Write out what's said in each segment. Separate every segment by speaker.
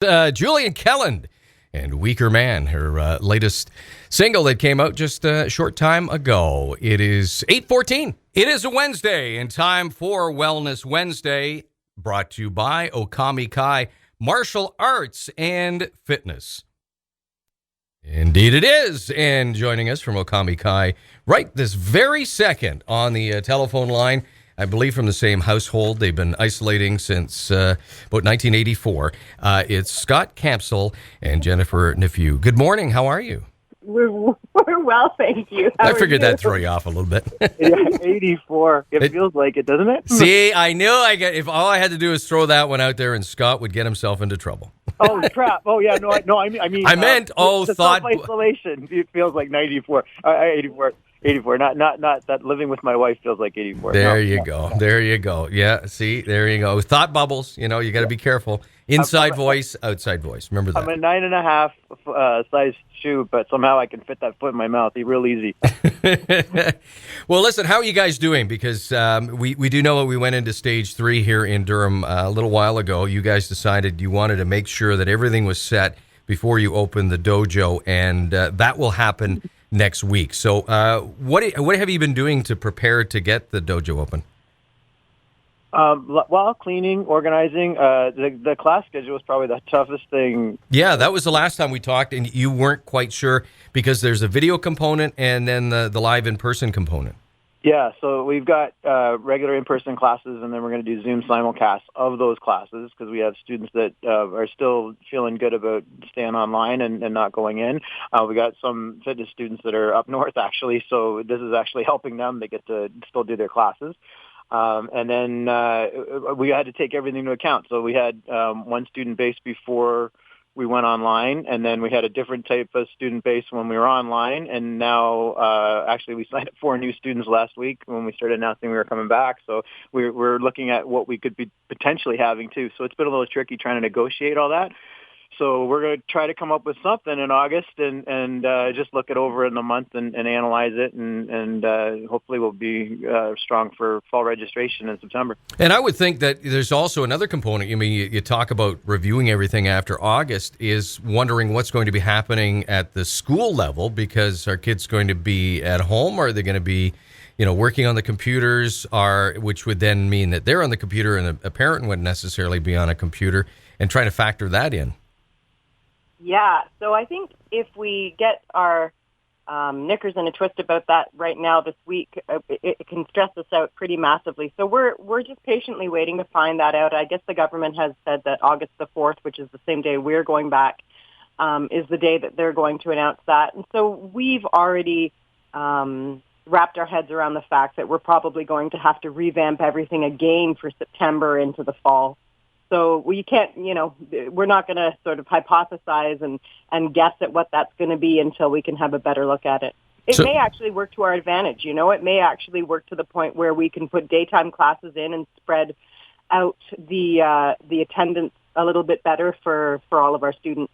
Speaker 1: Julie and Kelland and Weaker Man, her latest single that came out just a short time ago. It is 8:14. It is a Wednesday and time for Wellness Wednesday, brought to you by Okami Kai Martial Arts and Fitness. Indeed it is. And joining us from Okami Kai right this very second on the telephone line, I believe from the same household. They've been isolating since about 1984. It's Scott Campsall and Jennifer Neveu. Good morning. How are you?
Speaker 2: We're well, thank you.
Speaker 1: I figured that'd throw you off a little bit.
Speaker 3: Yeah, 84. It feels like it, doesn't it?
Speaker 1: See, I knew if all I had to do is throw that one out there, and Scott would get himself into trouble.
Speaker 3: Oh crap! Oh yeah, I mean.
Speaker 1: I meant
Speaker 3: the
Speaker 1: thought
Speaker 3: self-isolation. It feels like 94. 84. Not that living with my wife feels like 84.
Speaker 1: There you go. Yeah, see, there you go. Thought bubbles. You know, you got to be careful. Inside voice, outside voice. Remember that.
Speaker 3: I'm a 9.5 size shoe, but somehow I can fit that foot in my mouth. It's real easy.
Speaker 1: Well, listen, how are you guys doing? Because we do know that we went into stage 3 here in Durham a little while ago. You guys decided you wanted to make sure that everything was set before you opened the dojo, and that will happen next week. So what have you been doing to prepare to get the dojo open?
Speaker 3: Well, cleaning, organizing. The class schedule was probably the toughest thing.
Speaker 1: Yeah, that was the last time we talked, and you weren't quite sure because there's a video component and then the live in-person component.
Speaker 3: Yeah, so we've got regular in-person classes, and then we're going to do Zoom simulcasts of those classes because we have students that are still feeling good about staying online and not going in. We got some fitness students that are up north, actually, so this is actually helping them. They get to still do their classes. And then we had to take everything into account. So we had one student base before we went online, and then we had a different type of student base when we were online. And now, actually, we signed up 4 new students last week when we started announcing we were coming back. So we're looking at what we could be potentially having, too. So it's been a little tricky trying to negotiate all that. So we're going to try to come up with something in August and just look it over in a month and analyze it, and hopefully we'll be strong for fall registration in September.
Speaker 1: And I would think that there's also another component. I mean, you talk about reviewing everything after August, is wondering what's going to be happening at the school level, because are kids going to be at home, or are they going to be working on the computers, which would then mean that they're on the computer and a parent wouldn't necessarily be on a computer, and trying to factor that in.
Speaker 2: Yeah, so I think if we get our knickers in a twist about that right now this week, it can stress us out pretty massively. So we're just patiently waiting to find that out. I guess the government has said that August the 4th, which is the same day we're going back, is the day that they're going to announce that. And so we've already wrapped our heads around the fact that we're probably going to have to revamp everything again for September into the fall. So we can't, we're not going to sort of hypothesize and guess at what that's going to be until we can have a better look at it. It may actually work to our advantage. It may actually work to the point where we can put daytime classes in and spread out the attendance a little bit better for all of our students.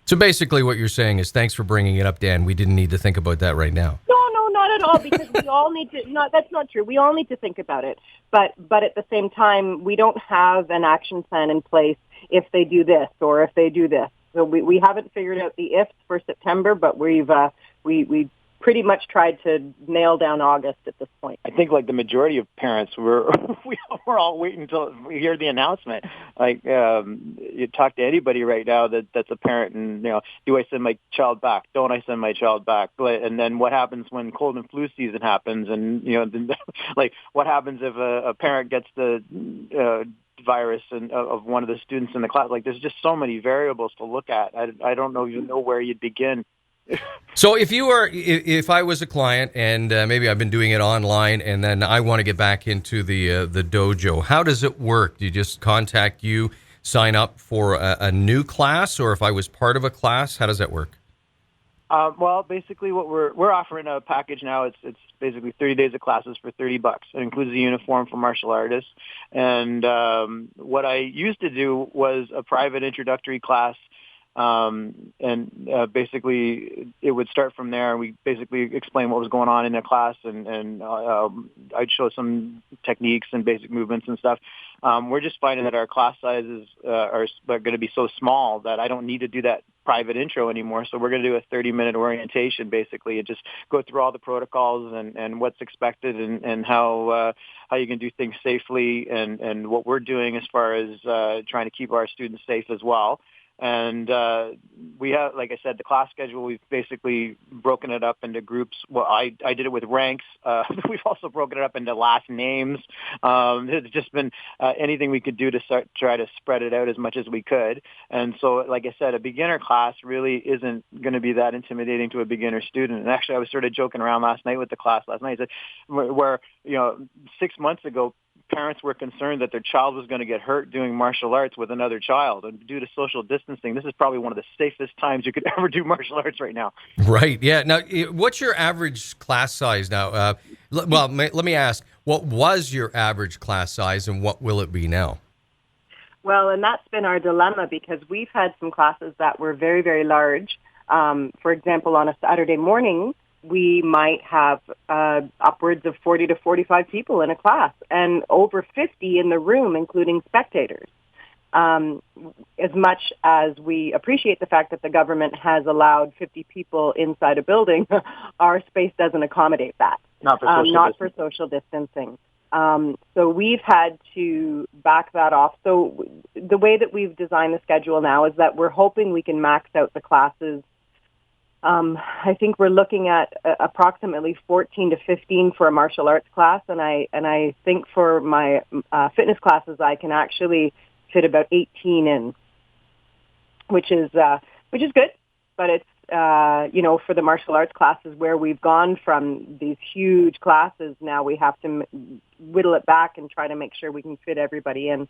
Speaker 1: So basically what you're saying is, thanks for bringing it up, Dan. We didn't need to think about that right now.
Speaker 2: No, not at all, because we all need to, that's not true. We all need to think about it. But at the same time, we don't have an action plan in place if they do this or if they do this. So we haven't figured out the ifs for September, but we pretty much tried to nail down August at this point.
Speaker 3: I think like the majority of parents, we're all waiting until we hear the announcement. Like you talk to anybody right now that's a parent, and do I send my child back? Don't I send my child back? And then what happens when cold and flu season happens? And like what happens if a parent gets the virus of one of the students in the class? Like there's just so many variables to look at. I don't even know where you'd begin.
Speaker 1: So if I was a client and maybe I've been doing it online and then I want to get back into the dojo, how does it work? Do you just contact you, sign up for a new class, or if I was part of a class, how does that work?
Speaker 3: Well, basically what we're offering a package now. It's basically 30 days of classes for $30. It includes a uniform for martial artists. And what I used to do was a private introductory class Basically it would start from there. We basically explain what was going on in the class, and I'd show some techniques and basic movements and stuff. We're just finding that our class sizes are going to be so small that I don't need to do that private intro anymore. So we're going to do a 30-minute orientation, basically, and just go through all the protocols and what's expected, and how you can do things safely, and what we're doing as far as trying to keep our students safe as well. And we have, like I said, the class schedule, we've basically broken it up into groups. Well, I did it with ranks. We've also broken it up into last names. It's just been anything we could do to try to spread it out as much as we could. And so, like I said, a beginner class really isn't going to be that intimidating to a beginner student. And actually, I was sort of joking around last night with the class last night. I said, where 6 months ago, parents were concerned that their child was going to get hurt doing martial arts with another child. And due to social distancing, this is probably one of the safest times you could ever do martial arts right now.
Speaker 1: Right, yeah. Now, what's your average class size now? Let me ask, what was your average class size, and what will it be now?
Speaker 2: Well, and that's been our dilemma, because we've had some classes that were very, very large. For example, on a Saturday morning, we might have upwards of 40 to 45 people in a class, and over 50 in the room, including spectators. As much as we appreciate the fact that the government has allowed 50 people inside a building, our space doesn't accommodate that. Not for social distancing. So we've had to back that off. So the way that we've designed the schedule now is that we're hoping we can max out the classes. I think we're looking at approximately 14 to 15 for a martial arts class, and I think for my fitness classes I can actually fit about 18 in, which is good. But it's for the martial arts classes where we've gone from these huge classes, now we have to whittle it back and try to make sure we can fit everybody in.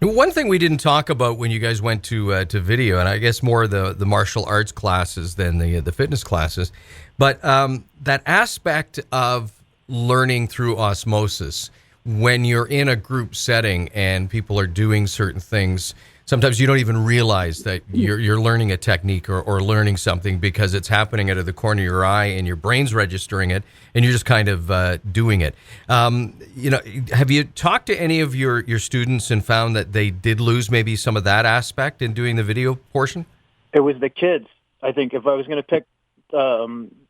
Speaker 1: One thing we didn't talk about when you guys went to video, and I guess more the martial arts classes than the fitness classes, but that aspect of learning through osmosis, when you're in a group setting and people are doing certain things, sometimes you don't even realize that you're learning a technique or learning something because it's happening out of the corner of your eye and your brain's registering it and you're just kind of doing it. Have you talked to any of your students and found that they did lose maybe some of that aspect in doing the video portion?
Speaker 3: It was the kids. I think if I was going to pick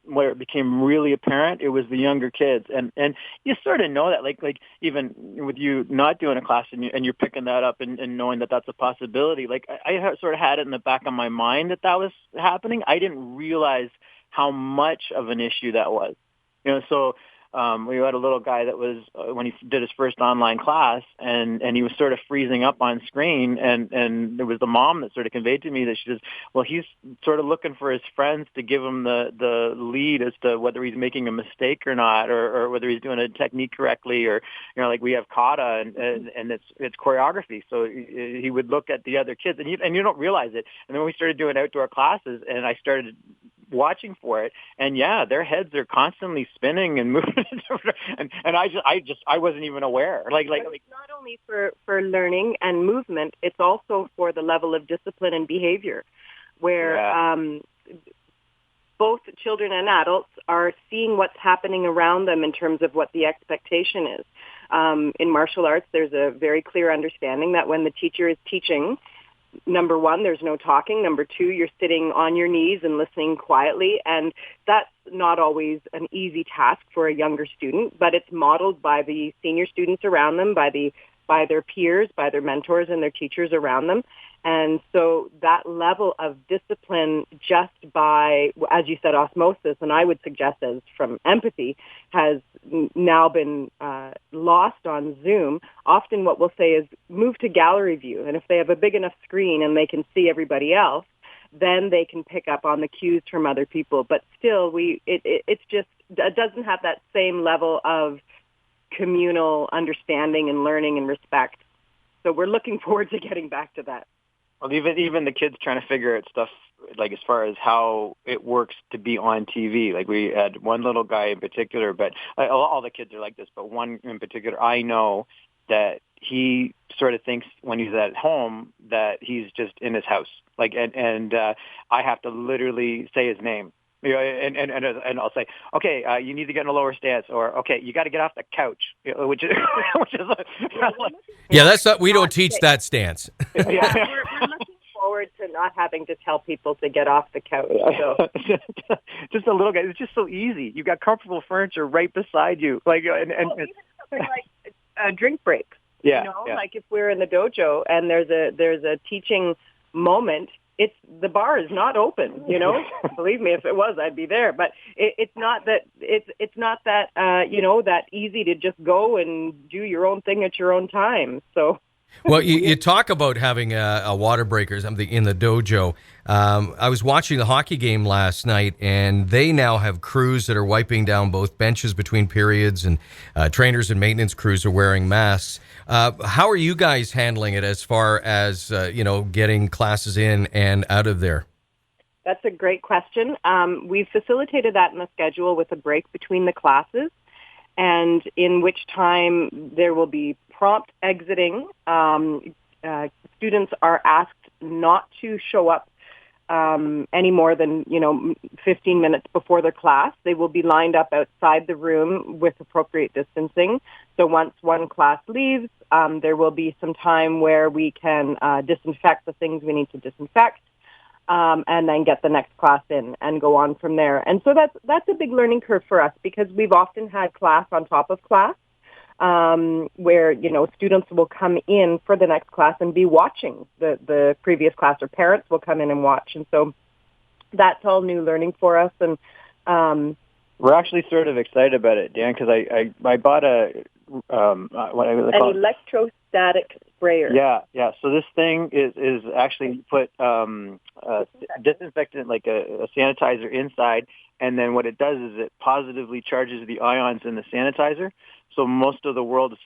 Speaker 3: where it became really apparent, it was the younger kids, and you sort of know that, like even with you not doing a class and you're picking that up and knowing that that's a possibility. Like I sort of had it in the back of my mind that was happening. I didn't realize how much of an issue that was. So we had a little guy that was when he did his first online class, and he was sort of freezing up on screen, and there was the mom that sort of conveyed to me that she says, well, he's sort of looking for his friends to give him the lead as to whether he's making a mistake or not, or whether he's doing a technique correctly, or like we have kata and it's choreography, so he would look at the other kids, and you don't realize it. And then we started doing outdoor classes, and I started watching for it, and their heads are constantly spinning and moving, and I wasn't even aware. Like
Speaker 2: it's not only for learning and movement, it's also for the level of discipline and behavior, where both children and adults are seeing what's happening around them in terms of what the expectation is. In martial arts, there's a very clear understanding that when the teacher is teaching, number one, there's no talking. Number two, you're sitting on your knees and listening quietly. And that's not always an easy task for a younger student, but it's modeled by the senior students around them, by their peers, by their mentors and their teachers around them. And so that level of discipline just by, as you said, osmosis, and I would suggest as from empathy, has now been lost on Zoom. Often what we'll say is move to gallery view. And if they have a big enough screen and they can see everybody else, then they can pick up on the cues from other people. But still, it doesn't have that same level of communal understanding and learning and respect. So we're looking forward to getting back to that.
Speaker 3: Well, even the kids trying to figure out stuff, like as far as how it works to be on TV. Like we had one little guy in particular, but all the kids are like this, but one in particular I know that he sort of thinks when he's at home that he's just in his house. Like, and I have to literally say his name. You know, and I'll say, okay, you need to get in a lower stance, or okay, you got to get off the couch, which is
Speaker 1: Yeah, that's not, we don't teach that stance.
Speaker 2: Yeah, we're looking forward to not having to tell people to get off the couch. So.
Speaker 3: Just a little guy. It's just so easy. You've got comfortable furniture right beside you, like and
Speaker 2: even something like drink breaks.
Speaker 3: Yeah,
Speaker 2: you know,
Speaker 3: yeah.
Speaker 2: like if we're in the dojo and there's a teaching moment. The bar is not open, you know. Believe me, if it was, I'd be there. But it's not that that easy to just go and do your own thing at your own time. So,
Speaker 1: well, you talk about having a water breaker in the dojo. I was watching the hockey game last night, and they now have crews that are wiping down both benches between periods, and trainers and maintenance crews are wearing masks. How are you guys handling it as far as, getting classes in and out of there?
Speaker 2: That's a great question. We've facilitated that in the schedule with a break between the classes, and in which time there will be prompt exiting. Students are asked not to show up any more than 15 minutes before their class. They will be lined up outside the room with appropriate distancing. So once one class leaves, there will be some time where we can disinfect the things we need to disinfect, and then get the next class in and go on from there. And so that's a big learning curve for us, because we've often had class on top of class, where, students will come in for the next class and be watching the previous class, or parents will come in and watch. And so that's all new learning for us. And
Speaker 3: we're actually sort of excited about it, Dan, because I bought an
Speaker 2: electrostatic sprayer.
Speaker 3: Yeah. So this thing is actually put disinfectant, like a sanitizer inside, and then what it does is it positively charges the ions in the sanitizer. So most of the world has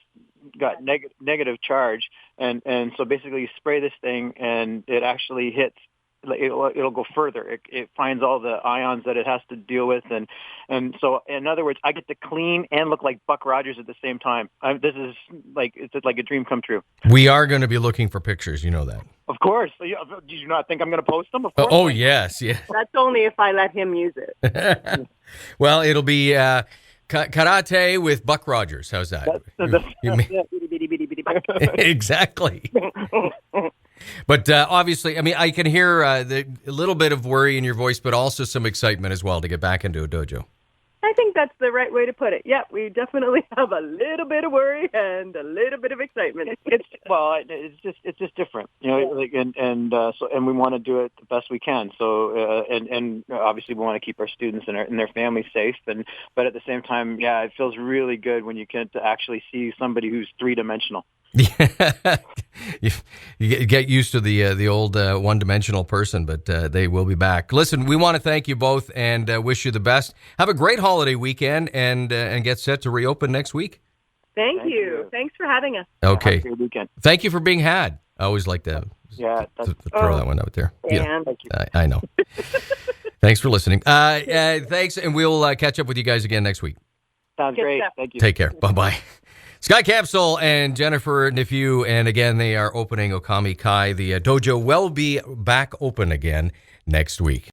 Speaker 3: got negative charge, and so basically you spray this thing, and it actually hits. It'll go further. It finds all the ions that it has to deal with, and so in other words, I get to clean and look like Buck Rogers at the same time. This is it's like a dream come true.
Speaker 1: We are going to be looking for pictures. You know that.
Speaker 3: Of course. Do you not think I'm going to post them? Of course.
Speaker 1: Oh yes.
Speaker 2: That's only if I let him use it.
Speaker 1: Well, it'll be karate with Buck Rogers. How's that? Exactly. But obviously, I mean, I can hear a little bit of worry in your voice, but also some excitement as well to get back into a dojo.
Speaker 2: I think that's the right way to put it. Yeah, we definitely have a little bit of worry and a little bit of excitement.
Speaker 3: It's just different, and we want to do it the best we can. So and obviously we want to keep our students and their families safe. But at the same time, yeah, it feels really good when you can actually see somebody who's three-dimensional.
Speaker 1: You get used to the old one-dimensional person, but they will be back. Listen, we want to thank you both and wish you the best. Have a great holiday weekend and get set to reopen next week.
Speaker 2: Thank you. Thanks for having us.
Speaker 1: Okay.
Speaker 3: Have a good weekend.
Speaker 1: Thank you for being had. I always like to throw that one out there.
Speaker 2: Thank you.
Speaker 1: I know. Thanks for listening. Thanks, and we'll catch up with you guys again next week.
Speaker 3: Sounds great. Thank you.
Speaker 1: Take care. Bye-bye. Sky Campsall and Jennifer Neveu, and again, they are opening Okami Kai. The dojo will be back open again next week.